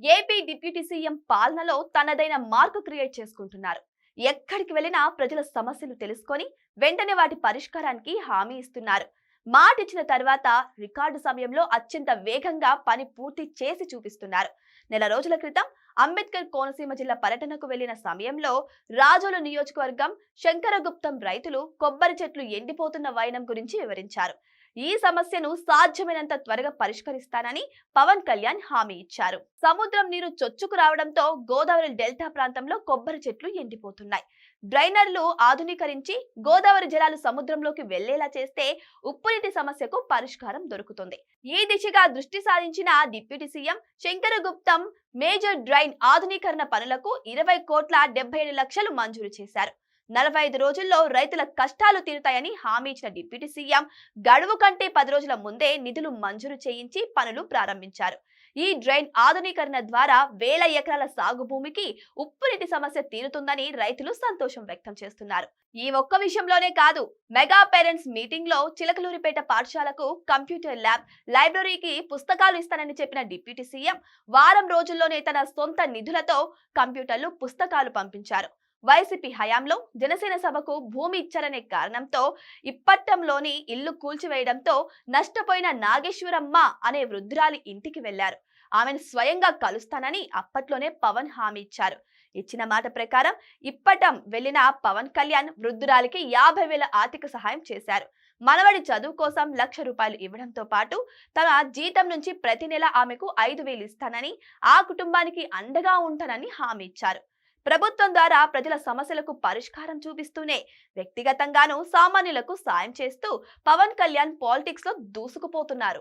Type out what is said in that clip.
AP deputy CM పాలనలో తనదైన mark create చేసుకుంటున్నారు. ఎక్కడికి వెళ్ళినా ప్రజల సమస్యలు తెలుసుకొని వెంటనే వాటి పరిష్కారానికి హామీ ఇస్తున్నారు. మాటిచ్చిన తర్వాత రికార్డు సమయంలో అత్యంత వేగంగా పని పూర్తి చేసి చూపిస్తున్నారు. నెల రోజుల క్రితం అంబేద్కర్ కోనసీమ జిల్లా పర్యటనకు వెళ్లిన సమయంలో రాజోలు నియోజకవర్గం శంకరగుప్తం రైతులు కొబ్బరి చెట్లు ఎండిపోతున్న వైనం గురించి వివరించారు. ఈ సమస్యను సాధ్యమైనంత త్వరగా పరిష్కరిస్తానని పవన్ కళ్యాణ్ హామీ ఇచ్చారు. సముద్రం నీరు చొచ్చుకు రావడంతో గోదావరి డెల్టా ప్రాంతంలో కొబ్బరి చెట్లు ఎండిపోతున్నాయి. డ్రైనర్లు ఆధునీకరించి గోదావరి జలాలు సముద్రంలోకి వెళ్లేలా చేస్తే ఉప్పునీటి సమస్యకు పరిష్కారం దొరుకుతుంది. ఈ దిశగా దృష్టి సారించిన deputy CM Shankaraguptam major drain ఆధునీకరణ పనులకు 20,77,00,000 మంజూరు చేశారు. 45 రోజుల్లో రైతుల కష్టాలు తీరుతాయని హామీ ఇచ్చిన డిప్యూటీ సీఎం గడువు కంటే 10 రోజుల ముందే నిధులు మంజూరు చేయించి పనులు ప్రారంభించారు. ఈ డ్రైన్ ఆధునీకరణ ద్వారా వేల ఎకరాల సాగు భూమికి ఉప్పునీటి సమస్య తీరుతుందని రైతులు సంతోషం వ్యక్తం చేస్తున్నారు. ఈ ఒక్క విషయంలోనే కాదు, మెగా పేరెంట్స్ మీటింగ్ లో చిలకలూరిపేట పాఠశాలకు కంప్యూటర్ ల్యాబ్, లైబ్రరీకి పుస్తకాలు ఇస్తానని చెప్పిన డిప్యూటీ సీఎం వారం రోజుల్లోనే తన సొంత నిధులతో కంప్యూటర్లు, పుస్తకాలు పంపించారు. వైసీపీ హయాంలో జనసేన సభకు భూమి ఇచ్చారనే కారణంతో ఇప్పట్టంలోని ఇల్లు కూల్చివేయడంతో నష్టపోయిన నాగేశ్వరమ్మ అనే వృద్ధురాలి ఇంటికి వెళ్లారు. ఆమెను స్వయంగా కలుస్తానని అప్పట్లోనే పవన్ హామీ ఇచ్చారు. ఇచ్చిన మాట ప్రకారం ఇప్పటం వెళ్లిన పవన్ కళ్యాణ్ వృద్ధురాలికి 50,000 ఆర్థిక సహాయం చేశారు. మనవడి చదువు కోసం ₹1,00,000 ఇవ్వడంతో పాటు తన జీతం నుంచి ప్రతి నెల ఆమెకు 5,000 ఇస్తానని, ఆ కుటుంబానికి అండగా ఉంటానని హామీ ఇచ్చారు. ప్రభుత్వం ద్వారా ప్రజల సమస్యలకు పరిష్కారం చూపిస్తూనే వ్యక్తిగతంగానూ సామాన్యులకు సాయం చేస్తూ పవన్ కళ్యాణ్ పాలిటిక్స్ లో దూసుకుపోతున్నారు.